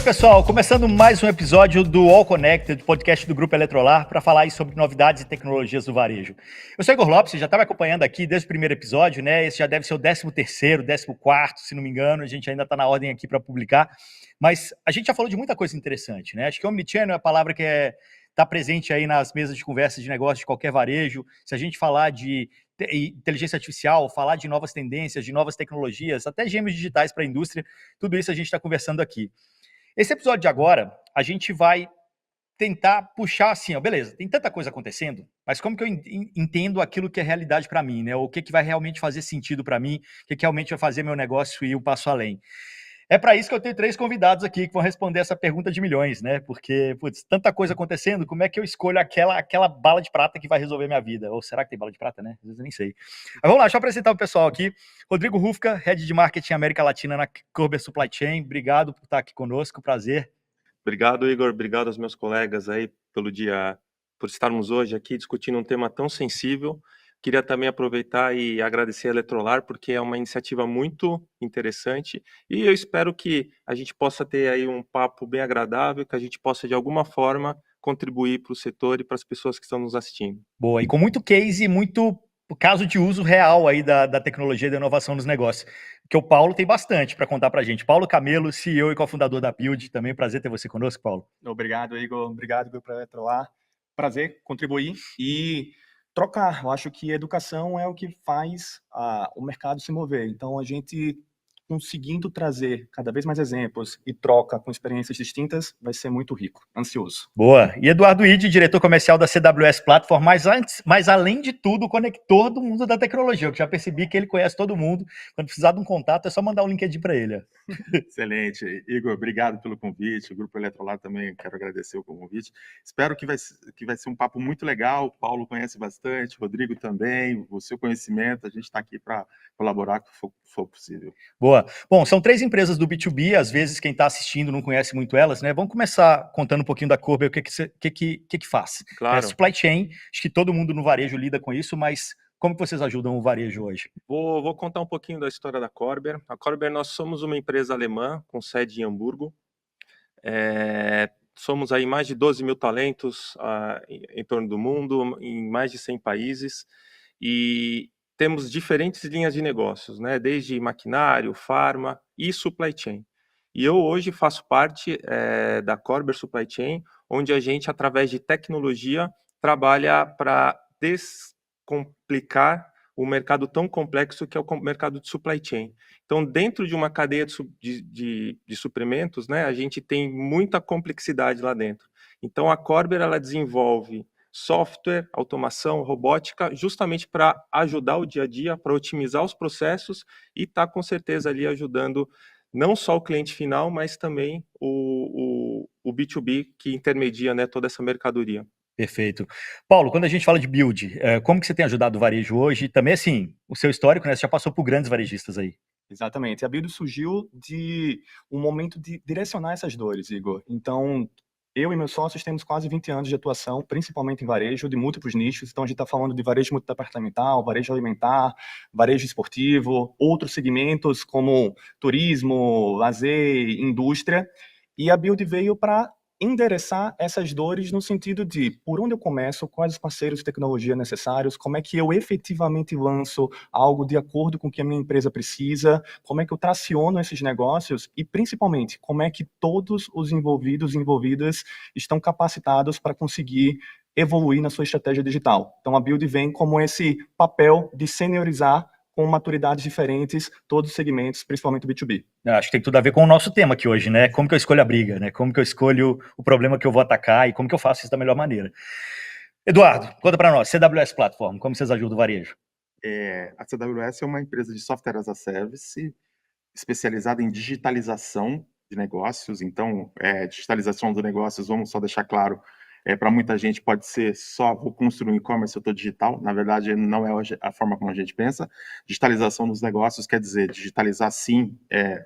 pessoal, começando mais um episódio do All Connected, podcast do Grupo Eletrolar, para falar aí sobre novidades e tecnologias do varejo. Eu sou Igor Lopes, já estava acompanhando aqui desde o primeiro episódio, né? Esse já deve ser o 13º, 14º, se não me engano, a gente ainda está na ordem aqui para publicar, mas a gente já falou de muita coisa interessante, né? Acho que Omnichannel é a palavra que está presente aí nas mesas de conversa de negócio de qualquer varejo. Se a gente falar de inteligência artificial, falar de novas tendências, de novas tecnologias, até gêmeos digitais para a indústria, tudo isso a gente está conversando aqui. Esse episódio de agora, a gente vai tentar puxar assim, ó, beleza, tem tanta coisa acontecendo, mas como que eu entendo aquilo que é realidade para mim, né? O que vai realmente fazer sentido para mim, o que realmente vai fazer meu negócio ir um passo além. É para isso que eu tenho 3 convidados aqui que vão responder essa pergunta de milhões, né? Porque, putz, tanta coisa acontecendo, como é que eu escolho aquela bala de prata que vai resolver minha vida? Ou será que tem bala de prata, né? Às vezes eu nem sei. Mas vamos lá, deixa eu apresentar o pessoal aqui. Rodrigo Rufka, Head de Marketing América Latina na Körber Supply Chain. Obrigado por estar aqui conosco, prazer. Obrigado, Igor. Obrigado aos meus colegas aí por estarmos hoje aqui discutindo um tema tão sensível. Queria também aproveitar e agradecer a Eletrolar, porque é uma iniciativa muito interessante e eu espero que a gente possa ter aí um papo bem agradável, que a gente possa, de alguma forma, contribuir para o setor e para as pessoas que estão nos assistindo. Boa, e com muito case e muito caso de uso real aí da tecnologia e da inovação nos negócios, que o Paulo tem bastante para contar para a gente. Paulo Camelo, CEO e cofundador da Build, também prazer ter você conosco, Paulo. Obrigado, Igor. Obrigado, Igor, por Eletrolar. Prazer contribuir e trocar. Eu acho que educação é o que faz o mercado se mover. Então, a gente conseguindo trazer cada vez mais exemplos e troca com experiências distintas, vai ser muito rico. Ansioso. Boa. E Eduardo Ide, diretor comercial da CWS Platform, mas além de tudo, conector do mundo da tecnologia. Eu já percebi que ele conhece todo mundo. Quando precisar de um contato, é só mandar um LinkedIn para ele. Excelente. Igor, obrigado pelo convite. O Grupo Eletrolar também quero agradecer o convite. Espero que vai ser um papo muito legal. O Paulo conhece bastante, o Rodrigo também, o seu conhecimento. A gente está aqui para colaborar o que for possível. Boa. Bom, são 3 empresas do B2B, às vezes quem está assistindo não conhece muito elas, né? Vamos começar contando um pouquinho da Körber, o que faz. Claro. Supply chain, acho que todo mundo no varejo lida com isso, mas como que vocês ajudam o varejo hoje? Vou contar um pouquinho da história da Körber. A Körber, nós somos uma empresa alemã com sede em Hamburgo. Somos aí mais de 12 mil talentos em torno do mundo, em mais de 100 países, e temos diferentes linhas de negócios, né? Desde maquinário, farma e supply chain. E eu hoje faço parte da Körber Supply Chain, onde a gente, através de tecnologia, trabalha para descomplicar o mercado tão complexo que é o mercado de supply chain. Então, dentro de uma cadeia de suprimentos, né, a gente tem muita complexidade lá dentro. Então, a Körber, ela desenvolve software, automação, robótica, justamente para ajudar o dia a dia, para otimizar os processos e está, com certeza, ali ajudando não só o cliente final, mas também o B2B, que intermedia, né, toda essa mercadoria. Perfeito. Paulo, quando a gente fala de build, como que você tem ajudado o varejo hoje? Também, assim, o seu histórico, né? Você já passou por grandes varejistas aí. Exatamente. A Build surgiu de um momento de direcionar essas dores, Igor. Então, eu e meus sócios temos quase 20 anos de atuação, principalmente em varejo, de múltiplos nichos. Então, a gente está falando de varejo multidepartamental, varejo alimentar, varejo esportivo, outros segmentos como turismo, lazer, indústria. E a Build veio para endereçar essas dores no sentido de por onde eu começo, quais os parceiros de tecnologia necessários, como é que eu efetivamente lanço algo de acordo com o que a minha empresa precisa, como é que eu traciono esses negócios e, principalmente, como é que todos os envolvidos e envolvidas estão capacitados para conseguir evoluir na sua estratégia digital. Então, a Build vem como esse papel de seniorizar com maturidades diferentes, todos os segmentos, principalmente o B2B. Acho que tem tudo a ver com o nosso tema aqui hoje, né? Como que eu escolho a briga, né? Como que eu escolho o problema que eu vou atacar e como que eu faço isso da melhor maneira. Eduardo, conta para nós, CWS Platform, como vocês ajudam o varejo? A CWS é uma empresa de software as a service, especializada em digitalização de negócios. Então, digitalização dos negócios, vamos só deixar claro, para muita gente pode ser só vou construir um e-commerce, eu estou digital. Na verdade, não é a forma como a gente pensa. Digitalização dos negócios quer dizer digitalizar, sim,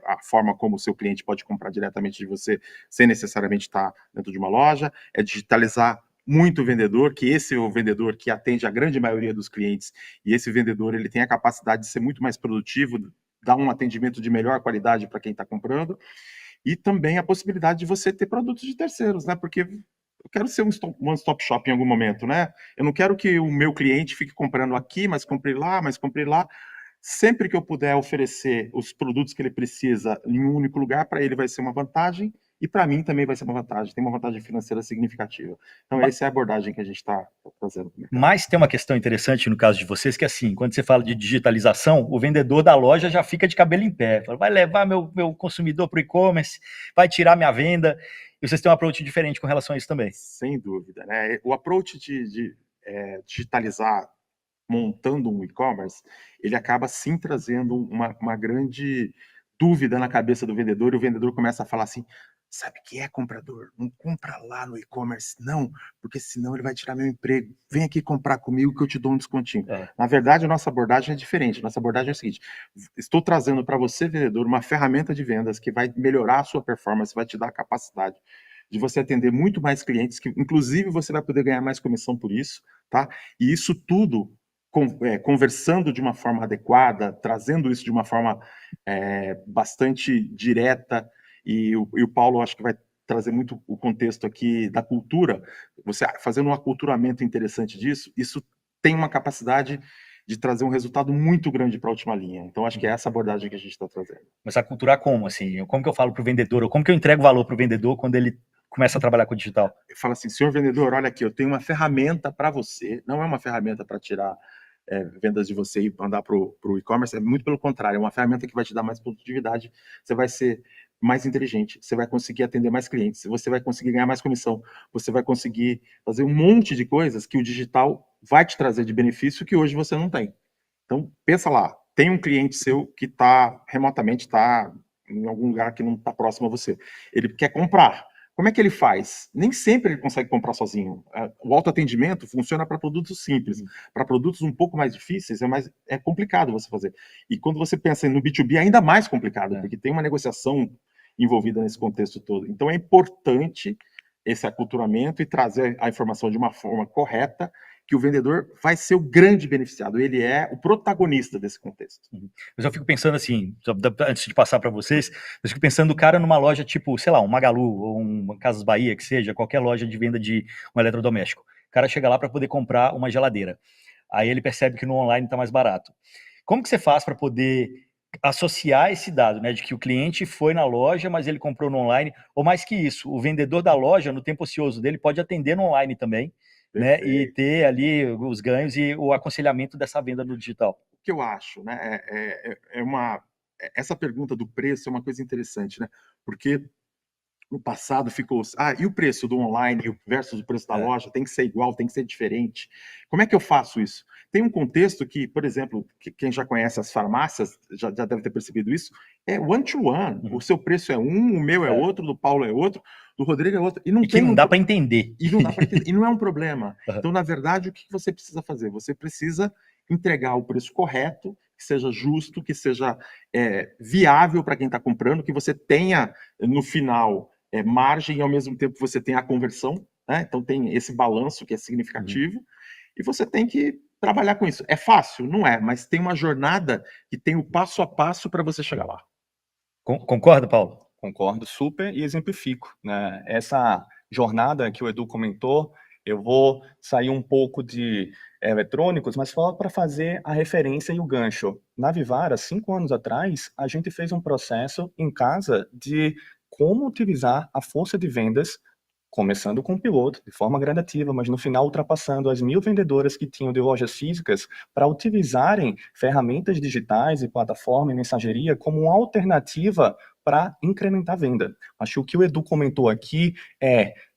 a forma como o seu cliente pode comprar diretamente de você, sem necessariamente estar dentro de uma loja. É digitalizar muito vendedor, que esse é o vendedor que atende a grande maioria dos clientes, e esse vendedor ele tem a capacidade de ser muito mais produtivo, dar um atendimento de melhor qualidade para quem está comprando. e também a possibilidade de você ter produtos de terceiros, né? Porque eu quero ser um one-stop shop em algum momento, né? Eu não quero que o meu cliente fique comprando aqui, mas compre lá, mas compre lá. Sempre que eu puder oferecer os produtos que ele precisa em um único lugar, para ele vai ser uma vantagem e para mim também vai ser uma vantagem. Tem uma vantagem financeira significativa. Então, essa é a abordagem que a gente está trazendo. Mas tem uma questão interessante no caso de vocês, que assim, quando você fala de digitalização, o vendedor da loja já fica de cabelo em pé. Fala, vai levar meu consumidor para o e-commerce, vai tirar minha venda. E vocês têm um approach diferente com relação a isso também. Sem dúvida, né? O approach de digitalizar montando um e-commerce, ele acaba sim trazendo uma grande dúvida na cabeça do vendedor, e o vendedor começa a falar assim, sabe o que é, comprador? Não compra lá no e-commerce, não, porque senão ele vai tirar meu emprego. Vem aqui comprar comigo que eu te dou um descontinho. Na verdade, a nossa abordagem é diferente. Nossa abordagem é a seguinte, estou trazendo para você, vendedor, uma ferramenta de vendas que vai melhorar a sua performance, vai te dar a capacidade de você atender muito mais clientes, que inclusive você vai poder ganhar mais comissão por isso, tá? E isso tudo conversando de uma forma adequada, trazendo isso de uma forma bastante direta, e o Paulo acho que vai trazer muito o contexto aqui da cultura, você fazendo um aculturamento interessante disso, isso tem uma capacidade de trazer um resultado muito grande para a última linha. Então, acho que é essa abordagem que a gente está trazendo. Mas aculturar como? Assim, como que eu falo para o vendedor, ou como que eu entrego valor para o vendedor quando ele começa a trabalhar com o digital? Eu falo assim, senhor vendedor, olha aqui, eu tenho uma ferramenta para você, não é uma ferramenta para tirar vendas de você e mandar para o e-commerce, é muito pelo contrário, é uma ferramenta que vai te dar mais produtividade, você vai ser mais inteligente, você vai conseguir atender mais clientes, você vai conseguir ganhar mais comissão, você vai conseguir fazer um monte de coisas que o digital vai te trazer de benefício que hoje você não tem. Então, pensa lá, tem um cliente seu que está remotamente, está em algum lugar que não está próximo a você, ele quer comprar. Como é que ele faz? Nem sempre ele consegue comprar sozinho. O autoatendimento funciona para produtos simples. Para produtos um pouco mais difíceis, é complicado você fazer. E quando você pensa no B2B, é ainda mais complicado, porque tem uma negociação envolvida nesse contexto todo. Então, é importante esse aculturamento e trazer a informação de uma forma correta, que o vendedor vai ser o grande beneficiado, ele é o protagonista desse contexto. Mas eu fico pensando assim, antes de passar para vocês, eu fico pensando o cara numa loja tipo, sei lá, um Magalu ou um Casas Bahia, que seja, qualquer loja de venda de um eletrodoméstico. O cara chega lá para poder comprar uma geladeira. Aí ele percebe que no online está mais barato. Como que você faz para poder associar esse dado, né, de que o cliente foi na loja, mas ele comprou no online, ou mais que isso, o vendedor da loja, no tempo ocioso dele, pode atender no online também, né, e ter ali os ganhos e o aconselhamento dessa venda no digital? O que eu acho, né, essa pergunta do preço é uma coisa interessante, né, porque no passado ficou, e o preço do online versus o preço da loja tem que ser igual, tem que ser diferente. Como é que eu faço isso? Tem um contexto que, por exemplo, quem já conhece as farmácias já deve ter percebido isso, é one-to-one. O seu preço é um, o meu é outro, do Paulo é outro, do Rodrigo é outro. E que não dá para entender. E não dá para entender. E não é um problema. Então, na verdade, o que você precisa fazer? Você precisa entregar o preço correto, que seja justo, que seja viável para quem está comprando, que você tenha, no final, margem e, ao mesmo tempo, você tenha a conversão, né? Então, tem esse balanço que é significativo, e você tem que trabalhar com isso. É fácil? Não é, mas tem uma jornada que tem o passo a passo para você chegar lá. Concorda, Paulo? Concordo super e exemplifico, né? Essa jornada que o Edu comentou, eu vou sair um pouco de eletrônicos, mas só para fazer a referência e o gancho. Na Vivara, 5 anos atrás, a gente fez um processo em casa de como utilizar a força de vendas, começando com o piloto, de forma gradativa, mas no final ultrapassando as 1.000 vendedoras que tinham de lojas físicas para utilizarem ferramentas digitais e plataforma e mensageria como uma alternativa para incrementar a venda. Acho que o que o Edu comentou aqui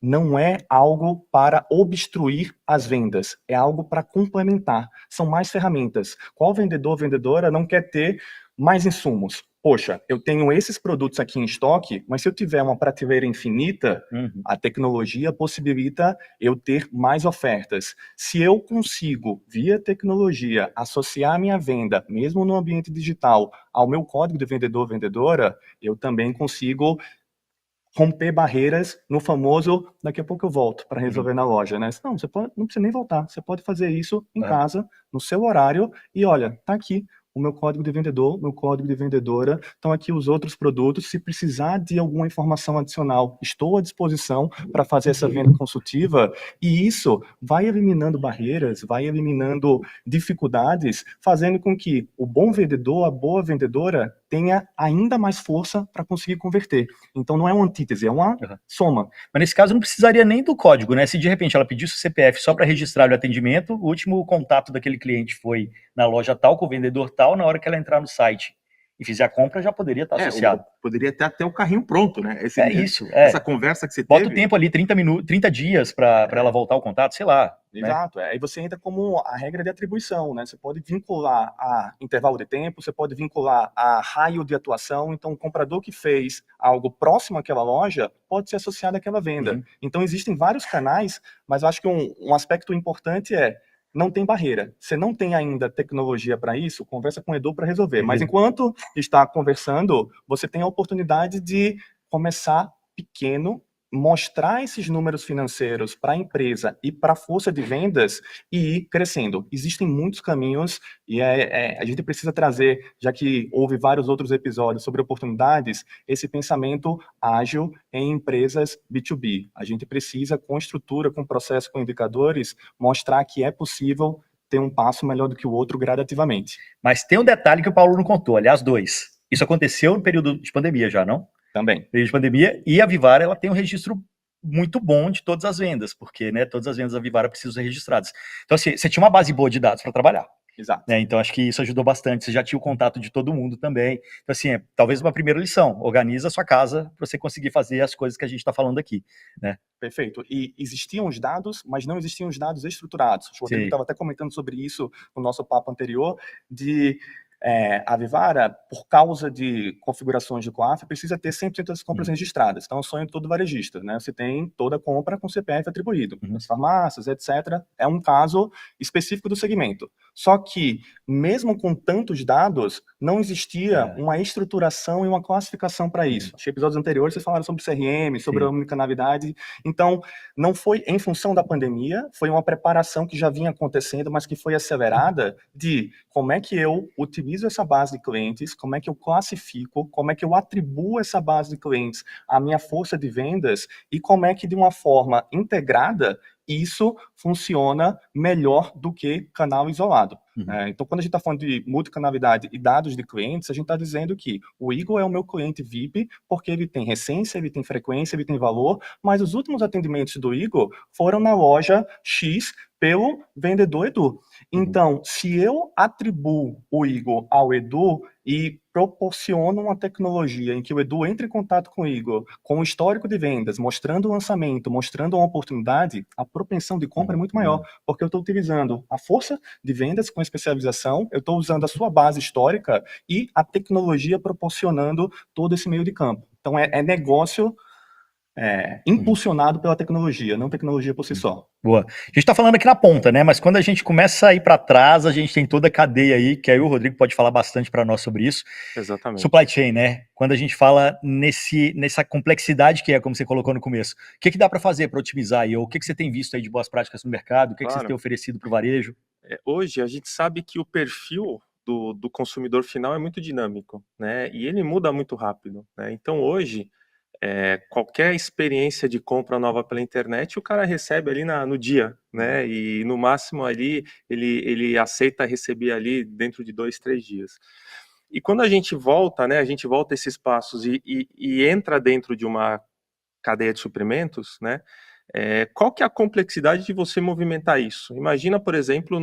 não é algo para obstruir as vendas, é algo para complementar. São mais ferramentas. Qual vendedor ou vendedora não quer ter mais insumos? Poxa, eu tenho esses produtos aqui em estoque, mas se eu tiver uma prateleira infinita, a tecnologia possibilita eu ter mais ofertas. Se eu consigo, via tecnologia, associar a minha venda, mesmo no ambiente digital, ao meu código de vendedor ou vendedora, eu também consigo romper barreiras no famoso, daqui a pouco eu volto para resolver na loja, né? Não, não precisa nem voltar, você pode fazer isso em casa, no seu horário, e olha, tá aqui o meu código de vendedor, meu código de vendedora, estão aqui os outros produtos. Se precisar de alguma informação adicional, estou à disposição para fazer essa venda consultiva, e isso vai eliminando barreiras, vai eliminando dificuldades, fazendo com que o bom vendedor, a boa vendedora, tenha ainda mais força para conseguir converter. Então não é uma antítese, é uma soma. Mas nesse caso não precisaria nem do código, né? Se de repente ela pedisse o CPF só para registrar o atendimento, o último contato daquele cliente foi na loja tal, com o vendedor tal, na hora que ela entrar no site e fizer a compra, já poderia estar associado. Poderia ter até o carrinho pronto, né? Isso. Essa conversa que você Bota teve... o tempo ali, 30 dias para ela voltar ao contato, sei lá. Exato, aí você entra como a regra de atribuição, né? Você pode vincular a intervalo de tempo, você pode vincular a raio de atuação, então o comprador que fez algo próximo àquela loja pode ser associado àquela venda. Então existem vários canais, mas eu acho que um aspecto importante é não tem barreira. Você não tem ainda tecnologia para isso, conversa com o Edu para resolver. Mas enquanto está conversando, você tem a oportunidade de começar pequeno, mostrar esses números financeiros para a empresa e para a força de vendas e ir crescendo. Existem muitos caminhos e a gente precisa trazer, já que houve vários outros episódios sobre oportunidades, esse pensamento ágil em empresas B2B. A gente precisa, com estrutura, com processo, com indicadores, mostrar que é possível ter um passo melhor do que o outro gradativamente. Mas tem um detalhe que o Paulo não contou, aliás, dois. Isso aconteceu no período de pandemia já, não? Também. Período de pandemia, e a Vivara ela tem um registro muito bom de todas as vendas, porque todas as vendas da Vivara precisam ser registradas. Então, assim, você tinha uma base boa de dados para trabalhar. Exato. Então, acho que isso ajudou bastante. Você já tinha o contato de todo mundo também. Então, assim, talvez uma primeira lição: organiza a sua casa para você conseguir fazer as coisas que a gente está falando aqui. Perfeito. E existiam os dados, mas não existiam os dados estruturados. O Rodrigo estava até comentando sobre isso no nosso papo anterior, de a Vivara, por causa de configurações de COAF, precisa ter 100% das compras registradas. Então, é um sonho de todo varejista, né? Você tem toda a compra com CPF atribuído. Nas farmácias, etc. É um caso específico do segmento. Só que, mesmo com tantos dados, não existia uma estruturação e uma classificação para isso. Acho que episódios anteriores vocês falaram sobre CRM, sobre a omnicanalidade. Então, não foi em função da pandemia, foi uma preparação que já vinha acontecendo, mas que foi acelerada de como é que eu utilizo essa base de clientes, como é que eu classifico, como é que eu atribuo essa base de clientes à minha força de vendas e como é que, de uma forma integrada, isso funciona melhor do que canal isolado. Então, quando a gente está falando de multicanalidade e dados de clientes, a gente está dizendo que o Igor é o meu cliente VIP porque ele tem recência, ele tem frequência, ele tem valor, mas os últimos atendimentos do Igor foram na loja X pelo vendedor Edu. Então, se eu atribuo o Igor ao Edu e proporciono uma tecnologia em que o Edu entre em contato com o Igor, com o histórico de vendas, mostrando o lançamento, mostrando uma oportunidade, a propensão de compra é muito maior, porque eu estou utilizando a força de vendas com especialização, eu estou usando a sua base histórica e a tecnologia proporcionando todo esse meio de campo. Então, é negócio impulsionado pela tecnologia, não tecnologia por si só. Boa. A gente está falando aqui na ponta, né? Mas quando a gente começa a ir para trás, a gente tem toda a cadeia aí, que aí o Rodrigo pode falar bastante para nós sobre isso. Exatamente. Supply chain, né? Quando a gente fala nessa complexidade que é, como você colocou no começo, o que dá para fazer para otimizar aí? Ou o que você tem visto aí de boas práticas no mercado? O que você tem oferecido para o varejo? Hoje, a gente sabe que o perfil do consumidor final é muito dinâmico, né? E ele muda muito rápido, né? Então, hoje, qualquer experiência de compra nova pela internet, o cara recebe ali no dia, né? E no máximo ali, ele aceita receber ali dentro de 2, 3 dias. E quando a gente volta, né? A gente volta esses passos e entra dentro de uma cadeia de suprimentos, né? Qual que é a complexidade de você movimentar isso? Imagina, por exemplo,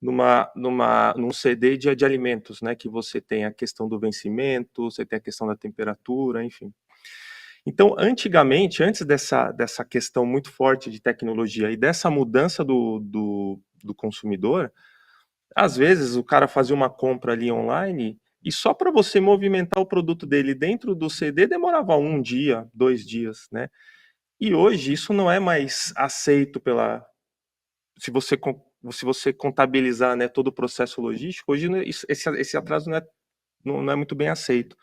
num CD de alimentos, né? Que você tem a questão do vencimento, você tem a questão da temperatura, enfim. Então, antigamente, antes dessa questão muito forte de tecnologia e dessa mudança do consumidor, às vezes o cara fazia uma compra ali online e só para você movimentar o produto dele dentro do CD demorava 1 dia, 2 dias, né? E hoje isso não é mais aceito se você contabilizar, né, todo o processo logístico, hoje esse atraso não é muito bem aceito.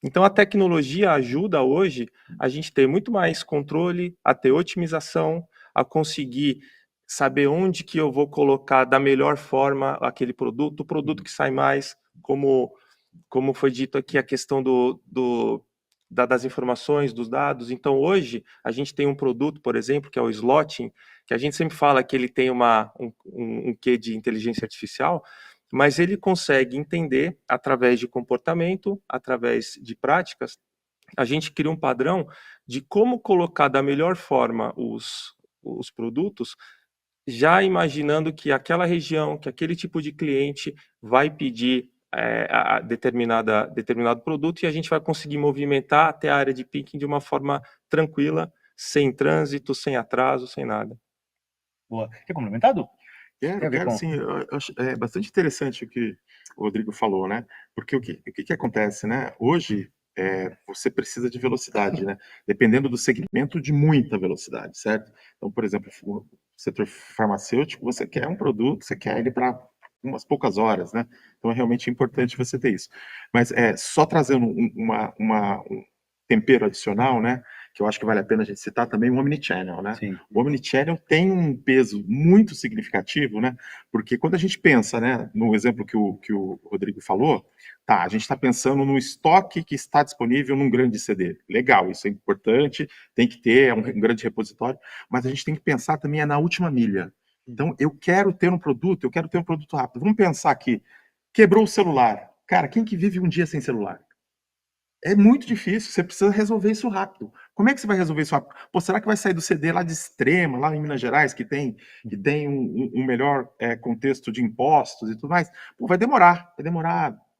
Então, a tecnologia ajuda hoje a gente ter muito mais controle, a ter otimização, a conseguir saber onde que eu vou colocar da melhor forma aquele produto, o produto que sai mais, como foi dito aqui, a questão das informações, dos dados. Então, hoje, a gente tem um produto, por exemplo, que é o Slotting, que a gente sempre fala que ele tem um quê de inteligência artificial, mas ele consegue entender, através de comportamento, através de práticas, a gente cria um padrão de como colocar da melhor forma os produtos, já imaginando que aquela região, que aquele tipo de cliente vai pedir determinado produto, e a gente vai conseguir movimentar até a área de picking de uma forma tranquila, sem trânsito, sem atraso, sem nada. Boa. Quer complementar, Du? Tem a ver Quero com... sim. Eu acho bastante interessante o que o Rodrigo falou, né? Porque o que acontece, né? Hoje, você precisa de velocidade, né? Dependendo do segmento, de muita velocidade, certo? Então, por exemplo, o setor farmacêutico, você quer um produto, você quer ele para umas poucas horas, né? Então, é realmente importante você ter isso. Mas só trazendo um tempero adicional, né? Que eu acho que vale a pena a gente citar também, o Omnichannel, né? Sim. O Omnichannel tem um peso muito significativo, né? Porque quando a gente pensa, né, no exemplo que o Rodrigo falou, tá, a gente está pensando no estoque que está disponível num grande CD. Legal, isso é importante, tem que ter um grande repositório, mas a gente tem que pensar também na última milha. Então, eu quero ter um produto rápido. Vamos pensar aqui, quebrou o celular. Cara, quem que vive um dia sem celular? É muito difícil, você precisa resolver isso rápido. Como é que você vai resolver isso rápido? Pô, será que vai sair do CD lá de Extrema, lá em Minas Gerais, que tem um melhor contexto de impostos e tudo mais? Pô, vai demorar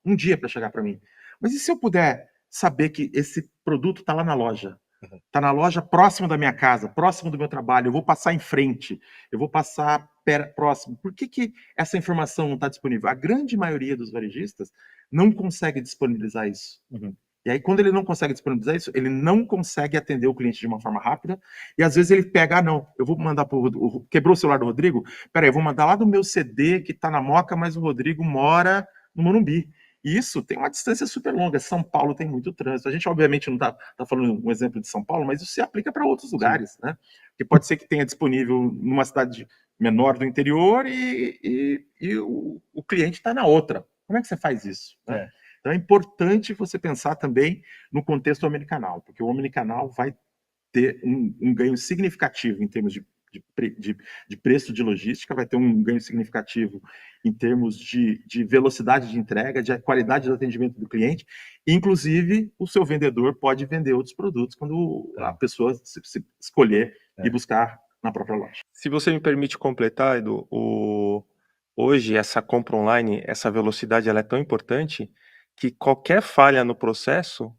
um dia para chegar para mim. Mas e se eu puder saber que esse produto está lá na loja? Está na loja próximo da minha casa, próximo do meu trabalho, eu vou passar em frente, eu vou passar próximo. Por que essa informação não está disponível? A grande maioria dos varejistas não consegue disponibilizar isso. E aí, quando ele não consegue disponibilizar isso, ele não consegue atender o cliente de uma forma rápida. E às vezes ele pega, não, eu vou mandar para quebrou o celular do Rodrigo? Peraí, eu vou mandar lá do meu CD que está na Moca, mas o Rodrigo mora no Morumbi. E isso tem uma distância super longa. São Paulo tem muito trânsito. A gente, obviamente, não está falando um exemplo de São Paulo, mas isso se aplica para outros lugares, né? Que pode ser que tenha disponível numa cidade menor do interior e o cliente está na outra. Como é que você faz isso? Né? Então é importante você pensar também no contexto omnicanal, porque o omnicanal vai ter um ganho significativo em termos de preço de logística, vai ter um ganho significativo em termos de velocidade de entrega, de qualidade do atendimento do cliente. Inclusive, o seu vendedor pode vender outros produtos quando a pessoa se escolher e buscar na própria loja. Se você me permite completar, Edu, hoje essa compra online, essa velocidade, ela é tão importante que qualquer falha no processo,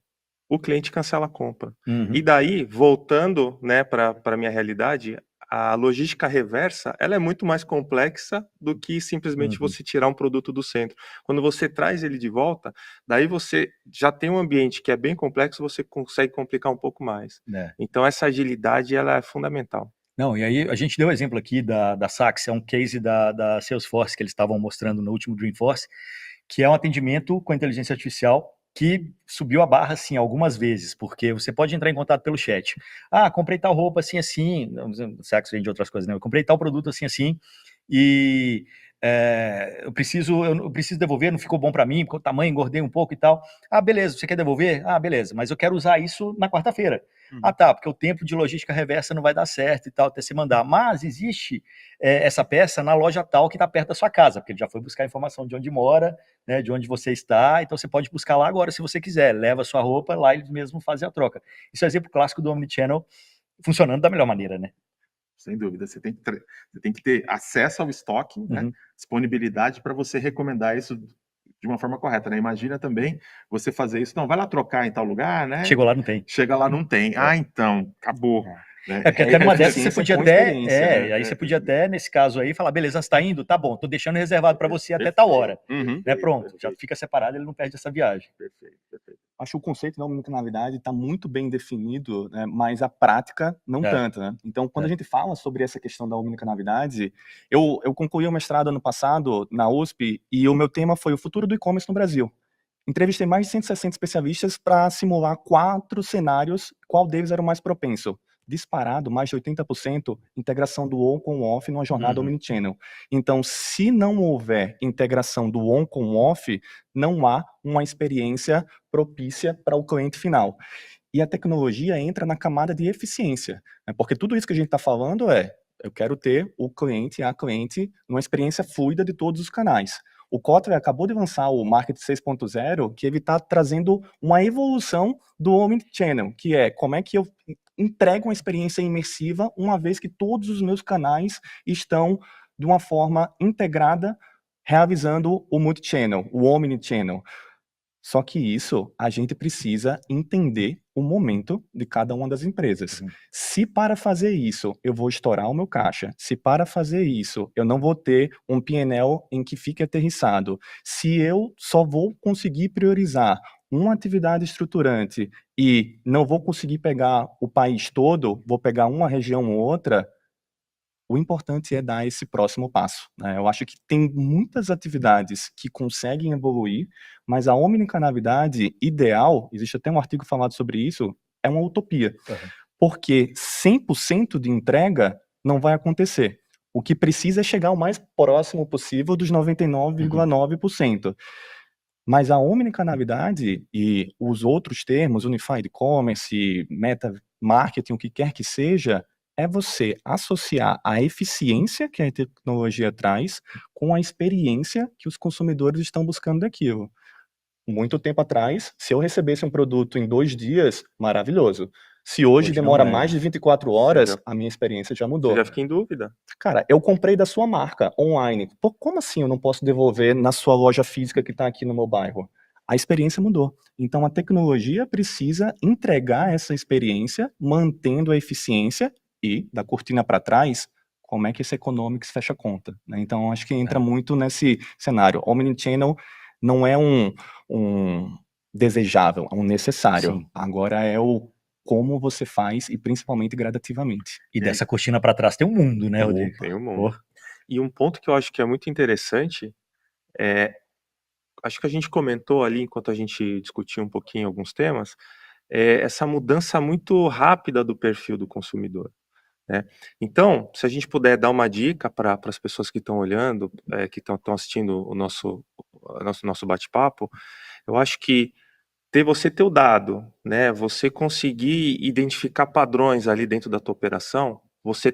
o cliente cancela a compra. E daí, voltando, né, para a minha realidade, a logística reversa, ela é muito mais complexa do que simplesmente você tirar um produto do centro. Quando você traz ele de volta, daí você já tem um ambiente que é bem complexo, você consegue complicar um pouco mais. Então essa agilidade, ela é fundamental. Não, e aí a gente deu o exemplo aqui da Saks, é um case da Salesforce que eles estavam mostrando no último Dreamforce, que é um atendimento com inteligência artificial que subiu a barra, assim, algumas vezes, porque você pode entrar em contato pelo chat. Ah, comprei tal roupa assim, assim, Saks vende outras coisas, né? Eu comprei tal produto assim, assim, e eu preciso devolver, não ficou bom para mim, porque o tamanho engordei um pouco e tal. Ah, beleza, você quer devolver? Ah, beleza, mas eu quero usar isso na quarta-feira. Ah, tá, porque o tempo de logística reversa não vai dar certo e tal, até você mandar. Mas existe essa peça na loja tal que está perto da sua casa, porque ele já foi buscar a informação de onde mora, né, de onde você está, então você pode buscar lá agora se você quiser. Leva a sua roupa, lá eles mesmos fazem a troca. Isso é um exemplo clássico do Omnichannel funcionando da melhor maneira, né? Sem dúvida, você tem que ter acesso ao estoque, né? Disponibilidade para você recomendar isso de uma forma correta, né? Imagina também você fazer isso, não, vai lá trocar em tal lugar, né? Chegou lá, não tem. Chega lá, não tem. Ah, então, acabou. Né? Porque até numa dessas você podia até, né? aí você podia até, nesse caso aí, falar, beleza, você tá indo? Tá bom, tô deixando reservado para você até tal hora. Né? Pronto, já fica separado, ele não perde essa viagem. Perfeito. Acho que o conceito da omnicanalidade está muito bem definido, né, mas a prática não tanto, né? Então, quando a gente fala sobre essa questão da omnicanalidade, eu concluí o mestrado ano passado na USP e o meu tema foi o futuro do e-commerce no Brasil. Entrevistei mais de 160 especialistas para simular 4 cenários, qual deles era o mais propenso. disparado mais de 80% integração do on com o off numa jornada Uhum. omnichannel. Então, se não houver integração do on com o off, não há uma experiência propícia para o cliente final. E a tecnologia entra na camada de eficiência, né? Porque tudo isso que a gente está falando eu quero ter o cliente, a cliente, numa experiência fluida de todos os canais. O Kotler acabou de lançar o Market 6.0, que ele está trazendo uma evolução do Omnichannel, que é como é que eu entrego uma experiência imersiva uma vez que todos os meus canais estão de uma forma integrada, realizando o multichannel, o Omnichannel. Só que isso a gente precisa entender o momento de cada uma das empresas. Uhum. Se para fazer isso eu vou estourar o meu caixa, se para fazer isso eu não vou ter um P&L em que fique aterrissado, se eu só vou conseguir priorizar uma atividade estruturante e não vou conseguir pegar o país todo, vou pegar uma região ou outra, o importante é dar esse próximo passo, né? Eu acho que tem muitas atividades que conseguem evoluir, mas a omnicanalidade ideal, existe até um artigo falado sobre isso, é uma utopia. Uhum. Porque 100% de entrega não vai acontecer. O que precisa é chegar o mais próximo possível dos 99,9%. Mas a omnicanalidade e os outros termos, Unified Commerce, Meta Marketing, o que quer que seja, é você associar a eficiência que a tecnologia traz com a experiência que os consumidores estão buscando daquilo. Muito tempo atrás, se eu recebesse um produto em 2 dias, maravilhoso. Se hoje Hoje demora não é. mais de 24 horas, a minha experiência já Você mudou. já fica em dúvida. Cara, eu comprei da sua marca online. Pô, como assim eu não posso devolver na sua loja física que está aqui no meu bairro? A experiência mudou. Então a tecnologia precisa entregar essa experiência, mantendo a eficiência e, da cortina para trás, como é que esse economics fecha a conta, né? Então acho que entra muito nesse cenário. Omnichannel não é um desejável, é um necessário. Sim. Agora é o como você faz e principalmente gradativamente. E dessa cortina para trás tem um mundo, né, Rodrigo? Tem um mundo. E um ponto que eu acho que é muito interessante acho que a gente comentou ali enquanto a gente discutia um pouquinho alguns temas, essa mudança muito rápida do perfil do consumidor, né? Então, se a gente puder dar uma dica para as pessoas que estão olhando, que estão assistindo o nosso bate-papo, eu acho que você ter o dado, né, você conseguir identificar padrões ali dentro da tua operação, você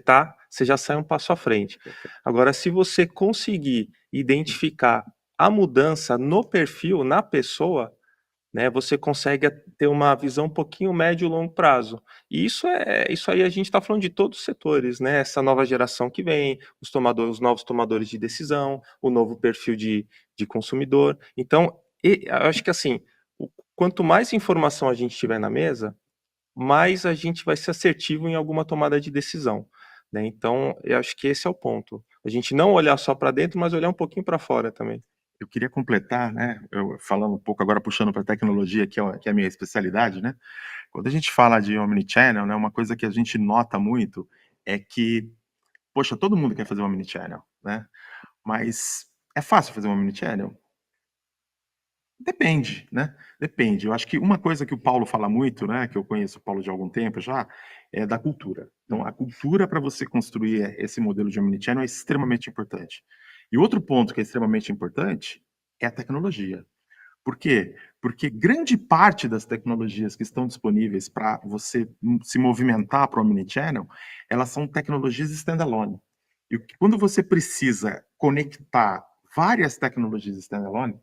já sai um passo à frente. Agora, se você conseguir identificar a mudança no perfil, na pessoa, né, você consegue ter uma visão um pouquinho médio e longo prazo. E isso aí a gente está falando de todos os setores, né? Essa nova geração que vem, os novos tomadores de decisão, o novo perfil de consumidor. Então, eu acho que assim, quanto mais informação a gente tiver na mesa, mais a gente vai ser assertivo em alguma tomada de decisão, né? Então, eu acho que esse é o ponto. A gente não olhar só para dentro, mas olhar um pouquinho para fora também. Eu queria completar, né, falando um pouco agora, puxando para a tecnologia, que é a minha especialidade, né? Quando a gente fala de omnichannel, né, uma coisa que a gente nota muito é que, poxa, todo mundo quer fazer um omnichannel, né? Mas é fácil fazer um omnichannel? Depende, né? Depende. Eu acho que uma coisa que o Paulo fala muito, né, que eu conheço o Paulo de algum tempo já, é da cultura. Então, a cultura para você construir esse modelo de omnichannel é extremamente importante. E outro ponto que é extremamente importante é a tecnologia. Por quê? Porque grande parte das tecnologias que estão disponíveis para você se movimentar para o omnichannel, elas são tecnologias standalone. E quando você precisa conectar várias tecnologias standalone,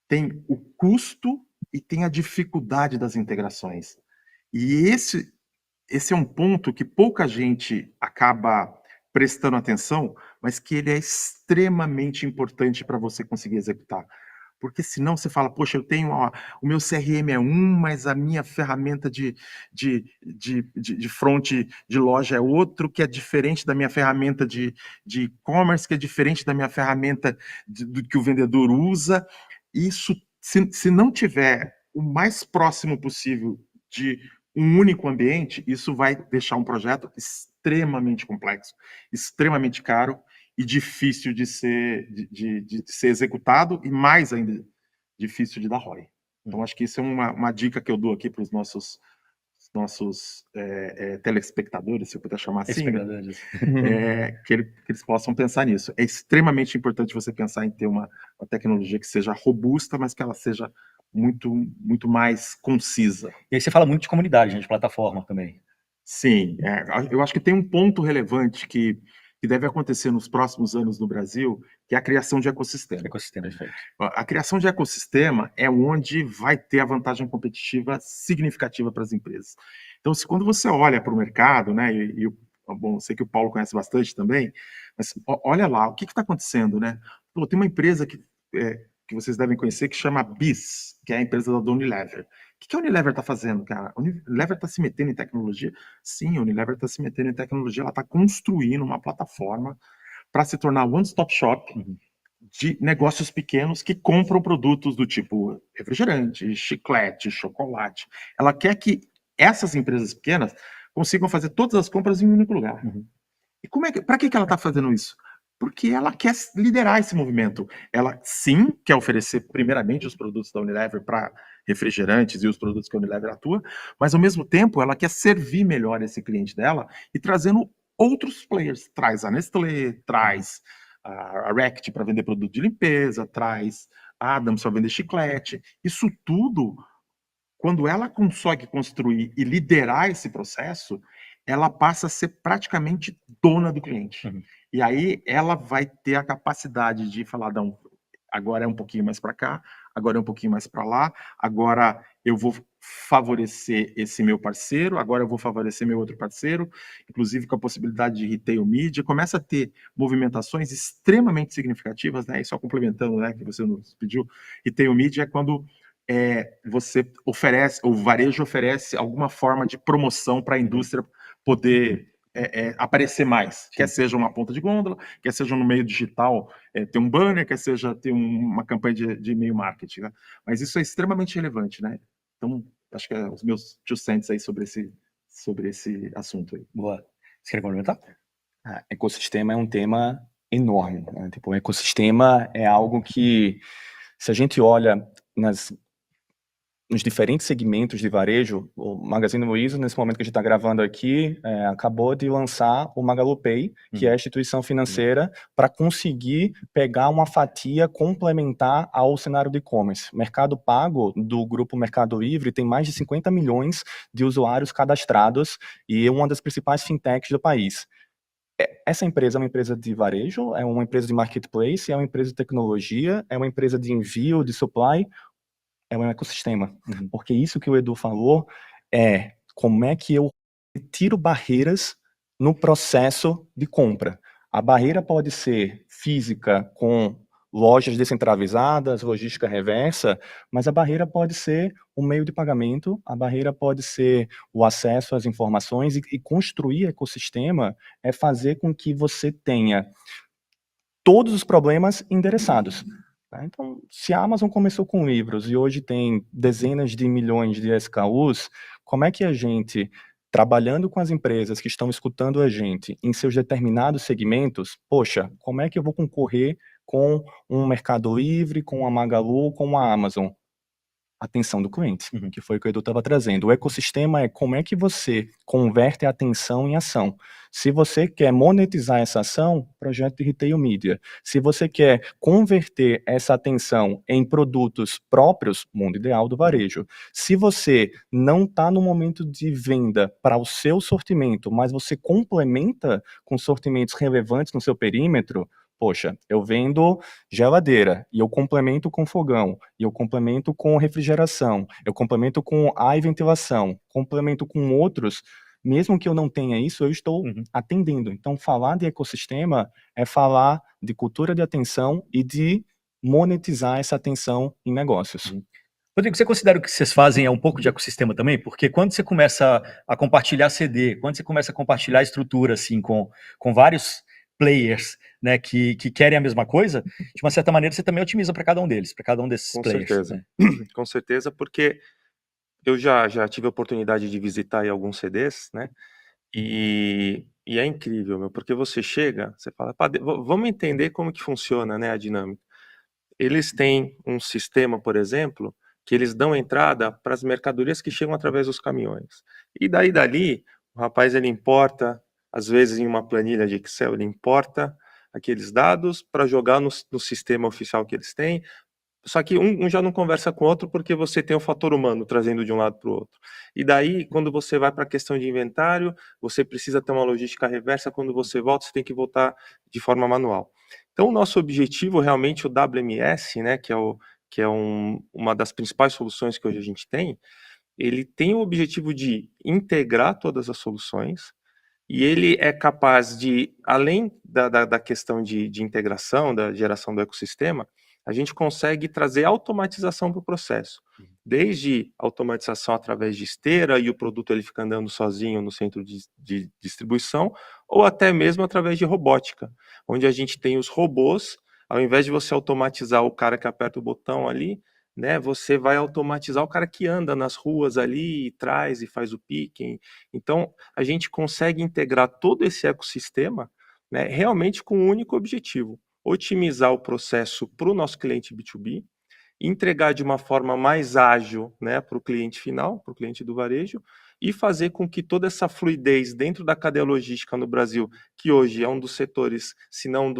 tem o custo e tem a dificuldade das integrações. E esse é um ponto que pouca gente acaba prestando atenção, mas que ele é extremamente importante para você conseguir executar. Porque senão você fala, poxa, eu tenho o meu CRM é mas a minha ferramenta de front de loja é outro, que é diferente da minha ferramenta de e-commerce, que é diferente da minha ferramenta do que o vendedor usa. Isso, se não tiver o mais próximo possível de um único ambiente, isso vai deixar um projeto extremamente complexo, extremamente caro e difícil de ser executado e mais ainda difícil de dar ROI. Então acho que isso é uma dica que eu dou aqui para os nossos nossos telespectadores, se eu puder chamar assim, né? Espectadores. Que eles possam pensar nisso. É extremamente importante você pensar em ter uma tecnologia que seja robusta, mas que ela seja muito, muito mais concisa. E aí você fala muito de comunidade, né, de plataforma também. Sim, eu acho que tem um ponto relevante que deve acontecer nos próximos anos no Brasil, que é a criação de ecossistema. Ecossistema, perfeito. A criação de ecossistema é onde vai ter a vantagem competitiva significativa para as empresas. Então, quando você olha para o mercado, né, bom, eu sei que o Paulo conhece bastante também, mas olha lá, o que está acontecendo, né? Pô, tem uma empresa que vocês devem conhecer que chama BIS, que é a empresa da Unilever. O que a Unilever está fazendo, cara? A Unilever está se metendo em tecnologia? Sim, a Unilever está se metendo em tecnologia, ela está construindo uma plataforma para se tornar one-stop shop de negócios pequenos que compram produtos do tipo refrigerante, chiclete, chocolate. Ela quer que essas empresas pequenas consigam fazer todas as compras em um único lugar. E para que ela está fazendo isso? Porque ela quer liderar esse movimento. Ela, sim, quer oferecer primeiramente os produtos da Unilever para refrigerantes e os produtos que a Unilever atua, mas ao mesmo tempo ela quer servir melhor esse cliente dela e trazendo outros players. Traz a Nestlé, traz a Rect para vender produto de limpeza, traz a Adams para vender chiclete. Isso tudo, quando ela consegue construir e liderar esse processo, ela passa a ser praticamente dona do cliente. E aí ela vai ter a capacidade de falar, não, agora é um pouquinho mais para cá, agora é um pouquinho mais para lá, agora eu vou favorecer esse meu parceiro, agora eu vou favorecer meu outro parceiro, inclusive com a possibilidade de retail media, começa a ter movimentações extremamente significativas, né? E só complementando, né, que você nos pediu, retail media é quando você oferece, o varejo oferece alguma forma de promoção para a indústria poder aparecer mais, quer seja uma ponta de gôndola, quer seja no meio digital, ter um banner, quer seja ter uma campanha de e-mail marketing, né? Mas isso é extremamente relevante, né? Então, acho que os meus 2 cents aí sobre esse assunto aí. Boa. Você quer complementar? Ecossistema é um tema enorme, né? Tipo, o ecossistema é algo que, se a gente olha nos diferentes segmentos de varejo, o Magazine Luiza, nesse momento que a gente está gravando aqui, acabou de lançar o MagaluPay, que é a instituição financeira, para conseguir pegar uma fatia complementar ao cenário de e-commerce. Mercado Pago, do grupo Mercado Livre, tem mais de 50 milhões de usuários cadastrados e é uma das principais fintechs do país. Essa empresa é uma empresa de varejo, é uma empresa de marketplace, é uma empresa de tecnologia, é uma empresa de envio, de supply, é um ecossistema. Porque isso que o Edu falou é como é que eu tiro barreiras no processo de compra. A barreira pode ser física, com lojas descentralizadas, logística reversa, mas a barreira pode ser o meio de pagamento, a barreira pode ser o acesso às informações, e construir ecossistema é fazer com que você tenha todos os problemas endereçados. Então, se a Amazon começou com livros e hoje tem dezenas de milhões de SKUs, como é que a gente, trabalhando com as empresas que estão escutando a gente em seus determinados segmentos, poxa, como é que eu vou concorrer com um Mercado Livre, com a Magalu, com a Amazon? Atenção do cliente, que foi o que o Edu estava trazendo. O ecossistema é como é que você converte a atenção em ação. Se você quer monetizar essa ação, projeto de retail media. Se você quer converter essa atenção em produtos próprios, mundo ideal do varejo. Se você não está no momento de venda para o seu sortimento, mas você complementa com sortimentos relevantes no seu perímetro, poxa, eu vendo geladeira e eu complemento com fogão, e eu complemento com refrigeração, eu complemento com ar e ventilação, complemento com outros, mesmo que eu não tenha isso, eu estou atendendo. Então, falar de ecossistema é falar de cultura de atenção e de monetizar essa atenção em negócios. Rodrigo, você considera o que vocês fazem é um pouco de ecossistema também? Porque quando você começa a compartilhar CD, quando você começa a compartilhar estrutura assim com vários players, né, que querem a mesma coisa, de uma certa maneira você também otimiza para cada um deles, para cada um desses players. Com certeza, né? Com certeza, porque eu já tive a oportunidade de visitar aí alguns CDs, né, e é incrível, meu, porque você chega, você fala, vamos entender como que funciona, né, a dinâmica. Eles têm um sistema, por exemplo, que eles dão entrada para as mercadorias que chegam através dos caminhões. E dali, o rapaz ele importa, às vezes em uma planilha de Excel, ele importa aqueles dados para jogar no sistema oficial que eles têm. Só que um já não conversa com o outro porque você tem o fator humano trazendo de um lado para o outro. E daí, quando você vai para a questão de inventário, você precisa ter uma logística reversa. Quando você volta, você tem que voltar de forma manual. Então, o nosso objetivo, realmente, o WMS, né, que é uma das principais soluções que hoje a gente tem, ele tem o objetivo de integrar todas as soluções, e ele é capaz de, além da questão de integração, da geração do ecossistema, a gente consegue trazer automatização para o processo. Desde automatização através de esteira e o produto ele fica andando sozinho no centro de distribuição, ou até mesmo através de robótica, onde a gente tem os robôs, ao invés de você automatizar o cara que aperta o botão ali, né, você vai automatizar o cara que anda nas ruas ali e traz e faz o picking. Então, a gente consegue integrar todo esse ecossistema, né, realmente com um único objetivo: otimizar o processo para o nosso cliente B2B, entregar de uma forma mais ágil, né, para o cliente final, para o cliente do varejo, e fazer com que toda essa fluidez dentro da cadeia logística no Brasil, que hoje é um dos setores, se não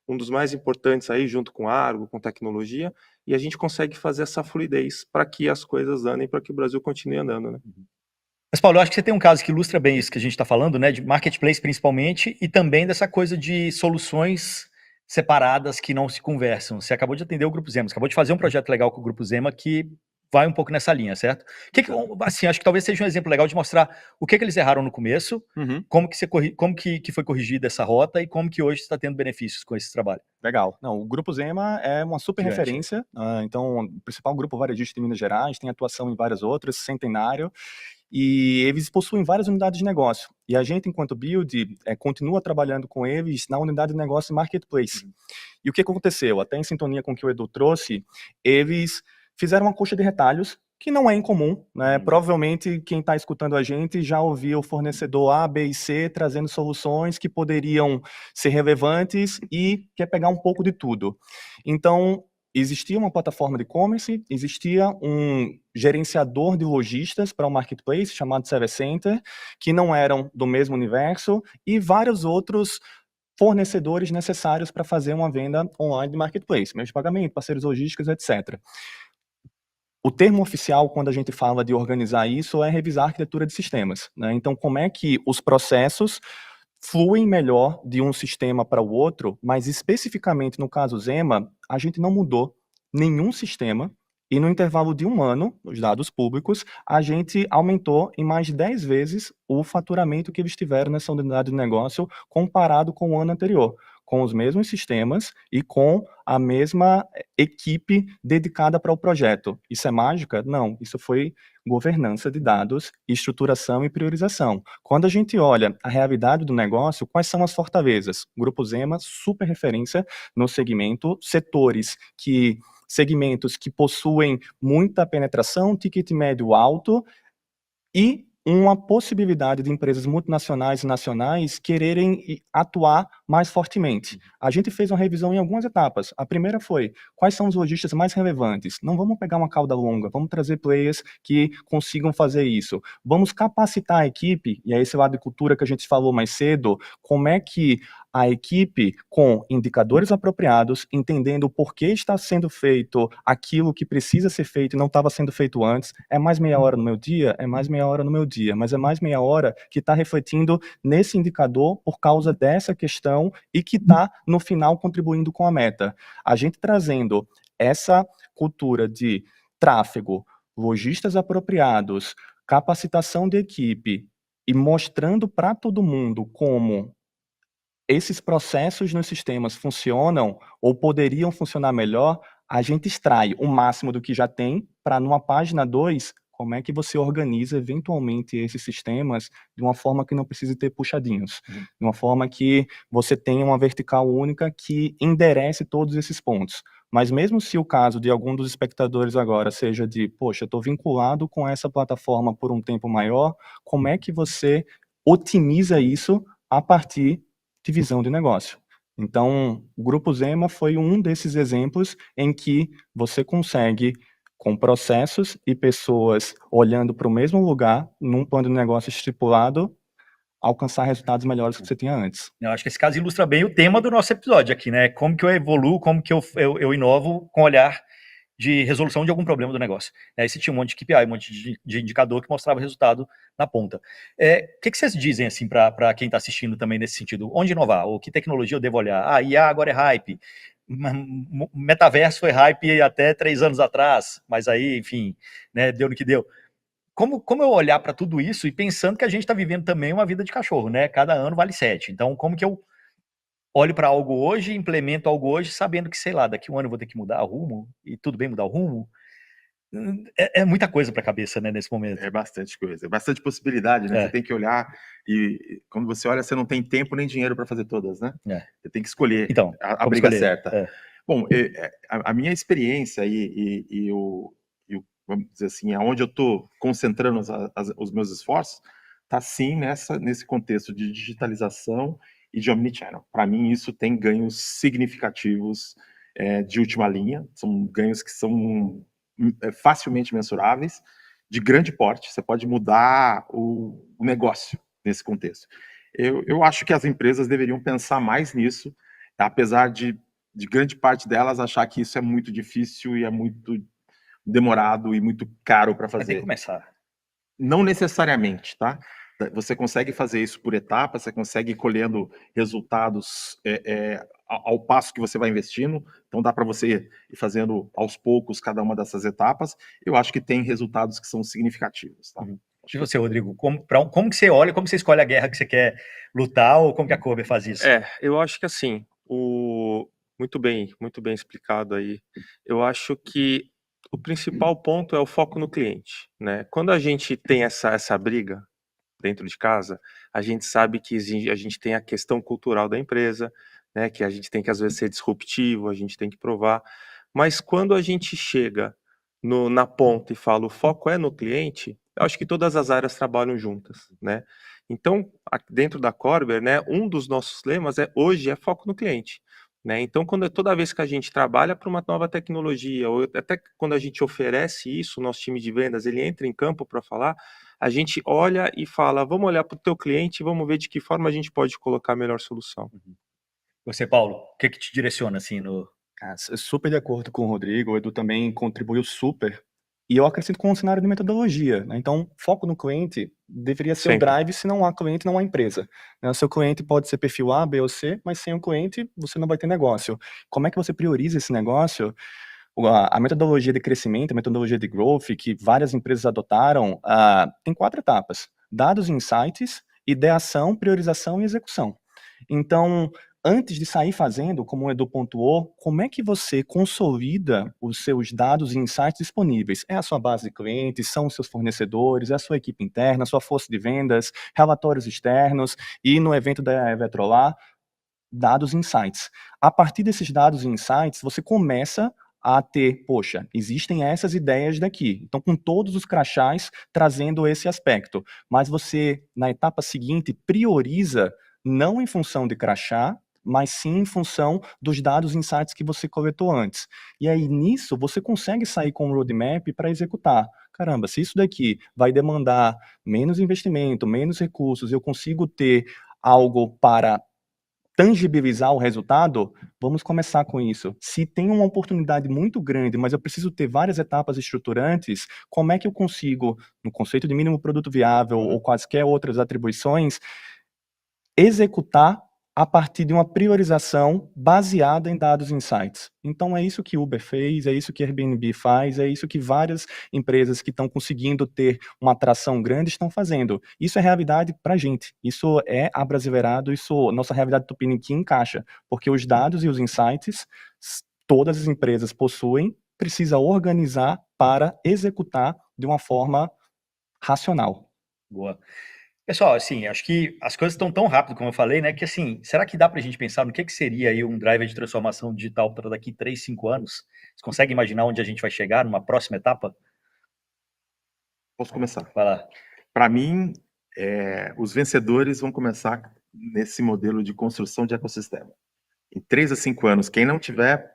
um dos mais importantes aí, junto com Argo, com tecnologia, e a gente consegue fazer essa fluidez para que as coisas andem, para que o Brasil continue andando, né? Mas, Paulo, eu acho que você tem um caso que ilustra bem isso que a gente está falando, né, de marketplace principalmente, e também dessa coisa de soluções separadas que não se conversam. Você acabou de atender o Grupo Zema, você acabou de fazer um projeto legal com o Grupo Zema que vai um pouco nessa linha, certo? Assim, acho que talvez seja um exemplo legal de mostrar o que eles erraram no começo, como que foi corrigida essa rota e como que hoje está tendo benefícios com esse trabalho. Legal. Não, o Grupo Zema é uma super Gigante. referência. Então, o principal grupo varejista de Minas Gerais, tem atuação em várias outras, Centenário, e eles possuem várias unidades de negócio. E a gente, enquanto Build, continua trabalhando com eles na unidade de negócio Marketplace. E o que aconteceu? Até em sintonia com o que o Edu trouxe, eles fizeram uma coxa de retalhos, que não é incomum, né? Provavelmente quem está escutando a gente já ouviu o fornecedor A, B e C trazendo soluções que poderiam ser relevantes e quer pegar um pouco de tudo. Então, existia uma plataforma de e-commerce, existia um gerenciador de lojistas para o marketplace chamado Service Center, que não eram do mesmo universo, e vários outros fornecedores necessários para fazer uma venda online de marketplace, meios de pagamento, parceiros logísticos, etc. O termo oficial, quando a gente fala de organizar isso, é revisar a arquitetura de sistemas, né? Então, como é que os processos fluem melhor de um sistema para o outro, mas especificamente no caso Zema, a gente não mudou nenhum sistema, e no intervalo de 1 ano, os dados públicos, a gente aumentou em mais de 10 vezes o faturamento que eles tiveram nessa unidade de negócio comparado com o ano anterior, com os mesmos sistemas e com a mesma equipe dedicada para o projeto. Isso é mágica? Não, isso foi governança de dados, estruturação e priorização. Quando a gente olha a realidade do negócio, quais são as fortalezas? Grupo Zema, super referência no segmento, segmentos que possuem muita penetração, ticket médio alto e uma possibilidade de empresas multinacionais e nacionais quererem atuar mais fortemente. A gente fez uma revisão em algumas etapas. A primeira foi, quais são os lojistas mais relevantes? Não vamos pegar uma cauda longa, vamos trazer players que consigam fazer isso. Vamos capacitar a equipe, e é esse lado de cultura que a gente falou mais cedo, como é que a equipe, com indicadores apropriados, entendendo o porquê está sendo feito aquilo que precisa ser feito e não estava sendo feito antes, é mais meia hora no meu dia? É mais meia hora no meu dia, mas é mais meia hora que está refletindo nesse indicador por causa dessa questão e que está, no final, contribuindo com a meta. A gente trazendo essa cultura de tráfego, lojistas apropriados, capacitação de equipe e mostrando para todo mundo como esses processos nos sistemas funcionam ou poderiam funcionar melhor, a gente extrai o máximo do que já tem para, numa página 2, como é que você organiza eventualmente esses sistemas de uma forma que não precise ter puxadinhos, de uma forma que você tenha uma vertical única que enderece todos esses pontos. Mas mesmo se o caso de algum dos espectadores agora seja de, poxa, eu estou vinculado com essa plataforma por um tempo maior, como é que você otimiza isso a partir de visão de negócio? Então, o Grupo Zema foi um desses exemplos em que você consegue com processos e pessoas olhando para o mesmo lugar, num plano de negócio estipulado, alcançar resultados melhores que você tinha antes. Eu acho que esse caso ilustra bem o tema do nosso episódio aqui, né? Como que eu evoluo, como que eu inovo com olhar de resolução de algum problema do negócio. Aí você tinha um monte de KPI, um monte de indicador que mostrava resultado na ponta. O que vocês dizem, assim, para quem está assistindo também nesse sentido? Onde inovar? Ou que tecnologia eu devo olhar? Ah, IA agora é hype. Metaverso foi hype até 3 anos atrás, mas aí, enfim, né, deu no que deu. Como eu olhar para tudo isso e pensando que a gente está vivendo também uma vida de cachorro, né? Cada ano vale 7. Então, como que eu olho para algo hoje, implemento algo hoje, sabendo que, sei lá, daqui um ano eu vou ter que mudar o rumo, e tudo bem mudar o rumo? É muita coisa para a cabeça, né, nesse momento. É bastante coisa, é bastante possibilidade, né? Você tem que olhar e quando você olha, você não tem tempo nem dinheiro para fazer todas, né? Você tem que escolher Então, a briga escolher? certa. Bom, a minha experiência vamos dizer assim, aonde eu estou concentrando os meus esforços, está sim nesse contexto de digitalização e de omnichannel. Para mim, isso tem ganhos significativos de última linha, são ganhos que são facilmente mensuráveis, de grande porte, você pode mudar o negócio nesse contexto. Eu acho que as empresas deveriam pensar mais nisso, apesar de grande parte delas achar que isso é muito difícil e é muito demorado e muito caro para fazer. Tem que começar. Não necessariamente, tá? Você consegue fazer isso por etapas, você consegue ir colhendo resultados ao passo que você vai investindo, então dá para você ir fazendo aos poucos cada uma dessas etapas. Eu acho que tem resultados que são significativos, tá? E você, Rodrigo, como que você olha, como você escolhe a guerra que você quer lutar, ou como que a Corber faz isso? Eu acho que assim, muito bem explicado aí. Eu acho que o principal ponto é o foco no cliente, né? Quando a gente tem essa briga dentro de casa, a gente sabe que a gente tem a questão cultural da empresa, né? Que a gente tem que às vezes ser disruptivo, a gente tem que provar. Mas quando a gente chega na ponta e fala o foco é no cliente, eu acho que todas as áreas trabalham juntas, né? Então, dentro da Corber, né, um dos nossos lemas hoje é foco no cliente, né? Então, toda vez que a gente trabalha para uma nova tecnologia, ou até quando a gente oferece isso, o nosso time de vendas, ele entra em campo para falar, a gente olha e fala, vamos olhar para o teu cliente e vamos ver de que forma a gente pode colocar a melhor solução. Você, Paulo, o que te direciona, assim, Super de acordo com o Rodrigo, o Edu também contribuiu super. E eu acrescento com um cenário de metodologia, né? Então, foco no cliente deveria ser o drive, se não há cliente, não há empresa. O seu cliente pode ser perfil A, B ou C, mas sem o cliente, você não vai ter negócio. Como é que você prioriza esse negócio? A metodologia de crescimento, a metodologia de growth, que várias empresas adotaram, tem 4 etapas. Dados e insights, ideação, priorização e execução. Então, antes de sair fazendo, como o Edu pontuou, como é que você consolida os seus dados e insights disponíveis? É a sua base de clientes, são os seus fornecedores, é a sua equipe interna, a sua força de vendas, relatórios externos, e no evento da Eletrolar, dados e insights. A partir desses dados e insights, você começa a ter, poxa, existem essas ideias daqui. Então, com todos os crachás trazendo esse aspecto. Mas você, na etapa seguinte, prioriza não em função de crachá, mas sim em função dos dados e insights que você coletou antes. E aí, nisso, você consegue sair com um roadmap para executar. Caramba, se isso daqui vai demandar menos investimento, menos recursos, eu consigo ter algo para tangibilizar o resultado, vamos começar com isso. Se tem uma oportunidade muito grande, mas eu preciso ter várias etapas estruturantes, como é que eu consigo, no conceito de mínimo produto viável ou quaisquer outras atribuições, executar a partir de uma priorização baseada em dados e insights. Então é isso que Uber fez, é isso que Airbnb faz, é isso que várias empresas que estão conseguindo ter uma atração grande estão fazendo. Isso é realidade para a gente, isso é abrasileirado, nossa realidade tupiniquim encaixa, porque os dados e os insights, todas as empresas possuem, precisa organizar para executar de uma forma racional. Boa. Pessoal, assim, acho que as coisas estão tão rápido, como eu falei, né, que assim, será que dá para a gente pensar no que seria aí um driver de transformação digital para daqui 3, 5 anos? Você consegue imaginar onde a gente vai chegar numa próxima etapa? Posso começar? Vai lá. Para mim, os vencedores vão começar nesse modelo de construção de ecossistema. Em 3 a 5 anos, quem não tiver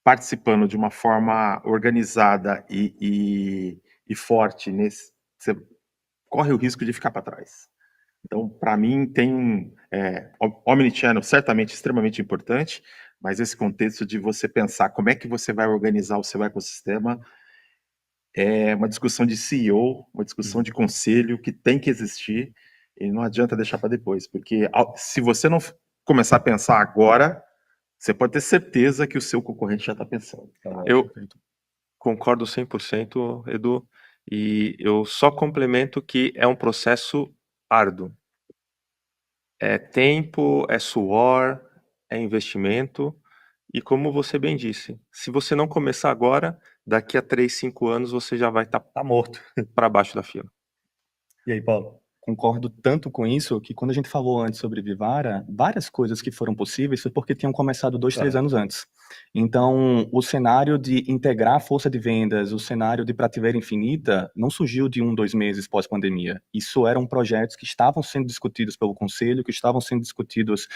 participando de uma forma organizada e forte, você corre o risco de ficar para trás. Então, para mim, tem Omnichannel certamente extremamente importante, mas esse contexto de você pensar como é que você vai organizar o seu ecossistema é uma discussão de CEO, uma discussão de conselho que tem que existir e não adianta deixar para depois, porque se você não começar a pensar agora, você pode ter certeza que o seu concorrente já está pensando. Eu concordo 100%, Edu, e eu só complemento que é um processo árduo. É tempo, é suor, é investimento, e como você bem disse, se você não começar agora, daqui a 3, 5 anos você já vai estar Tá morto. para baixo da fila. E aí, Paulo? Concordo tanto com isso que quando a gente falou antes sobre Vivara, várias coisas que foram possíveis foi porque tinham começado 2, 3 anos antes. Então, o cenário de integrar a força de vendas, o cenário de prateleira infinita, não surgiu de 1, 2 meses pós-pandemia. Isso eram projetos que estavam sendo discutidos pelo conselho, que estavam sendo discutidos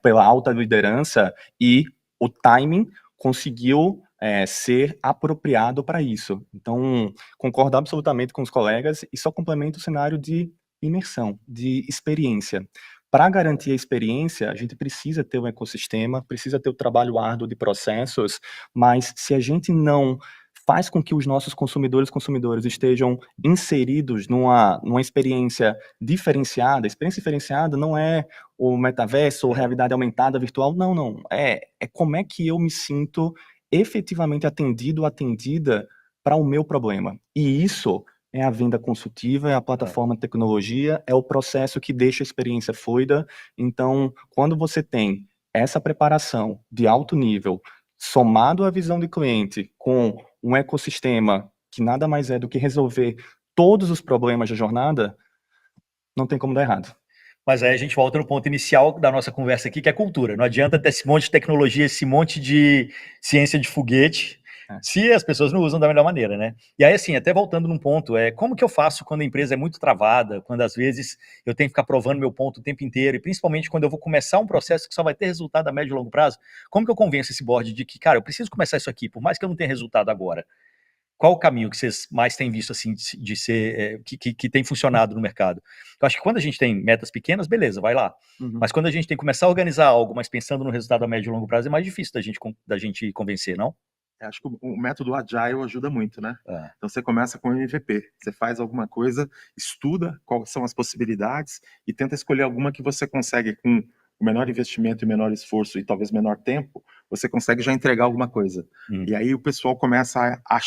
pela alta liderança, e o timing conseguiu ser apropriado para isso. Então, concordo absolutamente com os colegas e só complemento o cenário de imersão, de experiência. Para garantir a experiência, a gente precisa ter um ecossistema, precisa ter o trabalho árduo de processos, mas se a gente não faz com que os nossos consumidores estejam inseridos numa experiência diferenciada, experiência diferenciada não é o metaverso ou realidade aumentada virtual, não. É como é que eu me sinto efetivamente atendido ou atendida para o meu problema. E isso é a venda consultiva, é a plataforma de tecnologia, é o processo que deixa a experiência fluida. Então, quando você tem essa preparação de alto nível, somado à visão de cliente, com um ecossistema que nada mais é do que resolver todos os problemas da jornada, não tem como dar errado. Mas aí a gente volta no ponto inicial da nossa conversa aqui, que é cultura. Não adianta ter esse monte de tecnologia, esse monte de ciência de foguete, se as pessoas não usam da melhor maneira, né? E aí, assim, até voltando num ponto, como que eu faço quando a empresa é muito travada, quando às vezes eu tenho que ficar provando meu ponto o tempo inteiro, e principalmente quando eu vou começar um processo que só vai ter resultado a médio e longo prazo, como que eu convenço esse board de que, cara, eu preciso começar isso aqui, por mais que eu não tenha resultado agora? Qual o caminho que vocês mais têm visto, assim, de ser, que tem funcionado no mercado? Eu acho que quando a gente tem metas pequenas, beleza, vai lá. Mas quando a gente tem que começar a organizar algo, mas pensando no resultado a médio e longo prazo, é mais difícil da gente convencer, não? Acho que o método Agile ajuda muito, né? É. Então você começa com o MVP, você faz alguma coisa, estuda quais são as possibilidades e tenta escolher alguma que você consegue com o menor investimento e menor esforço e talvez menor tempo, você consegue já entregar alguma coisa. E aí o pessoal começa a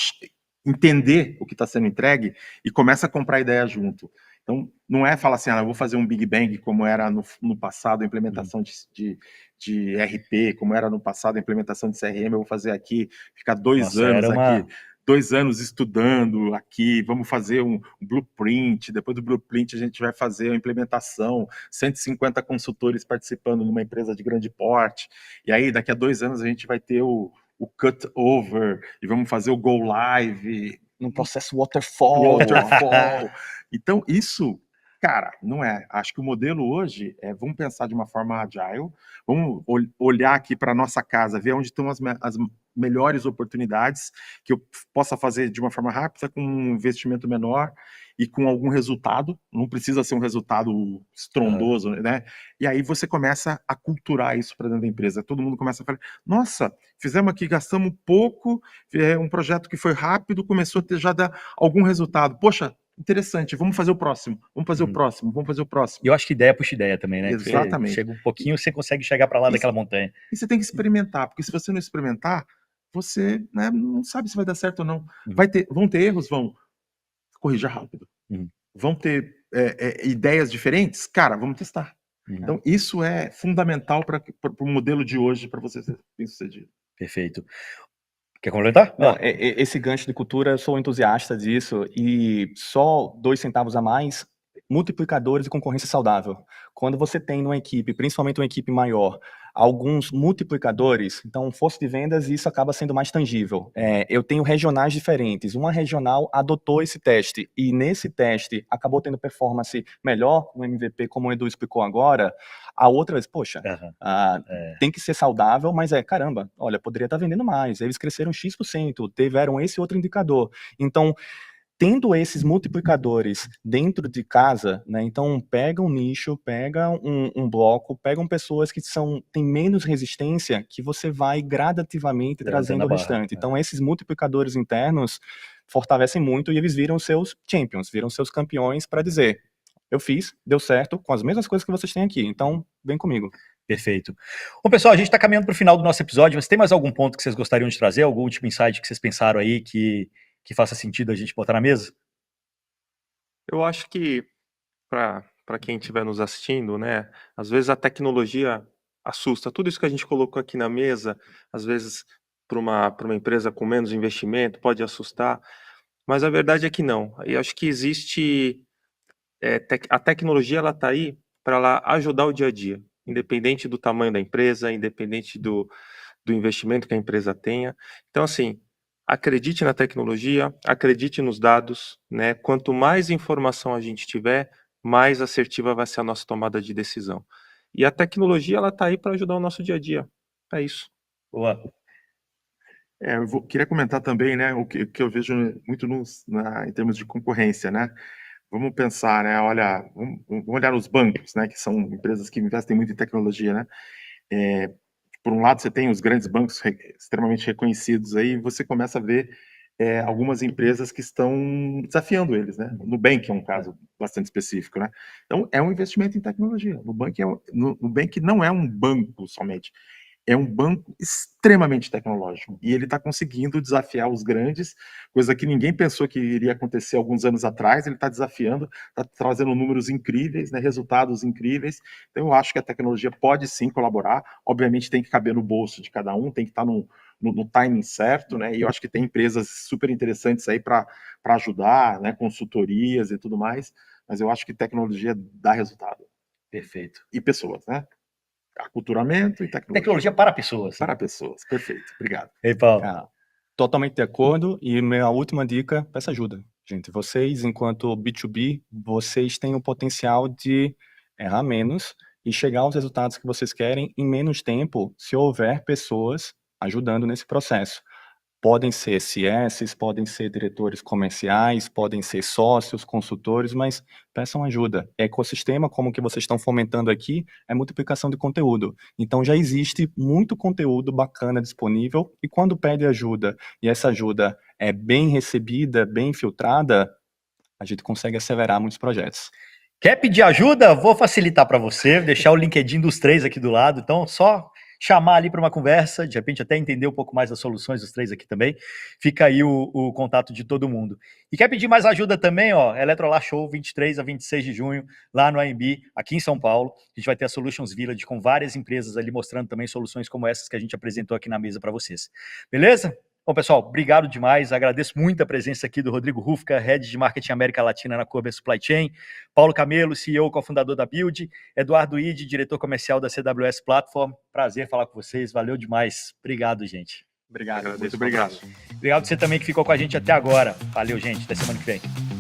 entender o que está sendo entregue e começa a comprar ideia junto. Então, não é falar assim, eu vou fazer um Big Bang como era no passado, a implementação de RP, como era no passado a implementação de CRM, eu vou fazer aqui, ficar 2 anos aqui, 2 anos estudando aqui, vamos fazer um blueprint, depois do blueprint a gente vai fazer a implementação, 150 consultores participando numa empresa de grande porte, e aí daqui a 2 anos a gente vai ter o cut over, e vamos fazer o go live, num processo waterfall. Então, isso, cara, não é. Acho que o modelo hoje vamos pensar de uma forma agile, vamos olhar aqui para a nossa casa, ver onde estão as melhores oportunidades que eu possa fazer de uma forma rápida, com um investimento menor e com algum resultado. Não precisa ser um resultado estrondoso, né? E aí você começa a culturar isso para dentro da empresa. Todo mundo começa a falar, nossa, fizemos aqui, gastamos pouco, um projeto que foi rápido, começou a ter já dar algum resultado. Poxa, interessante, vamos fazer o próximo, vamos fazer o próximo, vamos fazer o próximo. E eu acho que ideia puxa ideia também, né? Exatamente. Você chega um pouquinho, você consegue chegar para lá daquela montanha. E você tem que experimentar, porque se você não experimentar, você não sabe se vai dar certo ou não. Vão ter erros? Vão. Corrija rápido. Vão ter ideias diferentes? Cara, vamos testar. Então, isso é fundamental para o modelo de hoje, para você ser bem-sucedido. Perfeito. Quer complementar? Não, esse gancho de cultura, eu sou entusiasta disso, e só 2 centavos a mais multiplicadores e concorrência saudável. Quando você tem numa equipe, principalmente uma equipe maior, alguns multiplicadores, então força de vendas, isso acaba sendo mais tangível. Eu tenho regionais diferentes, uma regional adotou esse teste e nesse teste acabou tendo performance melhor no MVP, como o Edu explicou agora, a outra vez, poxa, tem que ser saudável, mas caramba, olha, poderia estar vendendo mais, eles cresceram X%, tiveram esse outro indicador. Então, tendo esses multiplicadores dentro de casa, né, então pega um nicho, pega um bloco, pegam pessoas que têm menos resistência, que você vai gradativamente trazendo o restante. Então esses multiplicadores internos fortalecem muito e eles viram seus champions, viram seus campeões para dizer, eu fiz, deu certo, com as mesmas coisas que vocês têm aqui, então vem comigo. Perfeito. Bom, pessoal, a gente está caminhando para o final do nosso episódio, mas tem mais algum ponto que vocês gostariam de trazer, algum último insight que vocês pensaram aí que faça sentido a gente botar na mesa? Eu acho que, para quem estiver nos assistindo, né, às vezes a tecnologia assusta. Tudo isso que a gente colocou aqui na mesa, às vezes para uma empresa com menos investimento, pode assustar, mas a verdade é que não. Eu acho que existe... a tecnologia está aí para ela ajudar o dia a dia, independente do tamanho da empresa, independente do investimento que a empresa tenha. Então, assim, acredite na tecnologia, acredite nos dados, né? Quanto mais informação a gente tiver, mais assertiva vai ser a nossa tomada de decisão. E a tecnologia, ela está aí para ajudar o nosso dia a dia. É isso. Boa. Queria comentar também, né, o que eu vejo muito em termos de concorrência, né? Vamos pensar, né? Olha, vamos olhar os bancos, né? Que são empresas que investem muito em tecnologia, né? Por um lado, você tem os grandes bancos extremamente reconhecidos aí, e você começa a ver algumas empresas que estão desafiando eles, né? O Nubank é um caso bastante específico, né? Então, é um investimento em tecnologia. O Nubank não é um banco somente, é um banco extremamente tecnológico, e ele está conseguindo desafiar os grandes, coisa que ninguém pensou que iria acontecer alguns anos atrás. Ele está desafiando, está trazendo números incríveis, né, resultados incríveis. Então eu acho que a tecnologia pode sim colaborar, obviamente tem que caber no bolso de cada um, tem que estar no timing certo, né, e eu acho que tem empresas super interessantes aí para ajudar, né, consultorias e tudo mais, mas eu acho que tecnologia dá resultado. Perfeito. E pessoas, né? Aculturamento e tecnologia. Tecnologia para pessoas. Para pessoas, perfeito. Obrigado. Ei, Paulo. Totalmente de acordo. E minha última dica, peça ajuda. Gente, vocês, enquanto B2B, vocês têm o potencial de errar menos e chegar aos resultados que vocês querem em menos tempo, se houver pessoas ajudando nesse processo. Podem ser CS, podem ser diretores comerciais, podem ser sócios, consultores, mas peçam ajuda. Ecossistema, como que vocês estão fomentando aqui, é multiplicação de conteúdo. Então já existe muito conteúdo bacana disponível, e quando pede ajuda, e essa ajuda é bem recebida, bem filtrada, a gente consegue acelerar muitos projetos. Quer pedir ajuda? Vou facilitar para você, deixar o LinkedIn dos três aqui do lado, então só chamar ali para uma conversa, de repente até entender um pouco mais das soluções dos três aqui também. Fica aí o contato de todo mundo. E quer pedir mais ajuda também, ó, Eletrolar Show, 23 a 26 de junho, lá no AMB, aqui em São Paulo. A gente vai ter a Solutions Village com várias empresas ali mostrando também soluções como essas que a gente apresentou aqui na mesa para vocês. Beleza? Bom, pessoal, obrigado demais. Agradeço muito a presença aqui do Rodrigo Rufka, Head de Marketing América Latina na Körber Supply Chain, Paulo Camelo, CEO e cofundador da Build, Eduardo Ide, diretor comercial da CWS Platform. Prazer falar com vocês, valeu demais. Obrigado, gente. Obrigado. Muito obrigado. Obrigado você também que ficou com a gente até agora. Valeu, gente. Até semana que vem.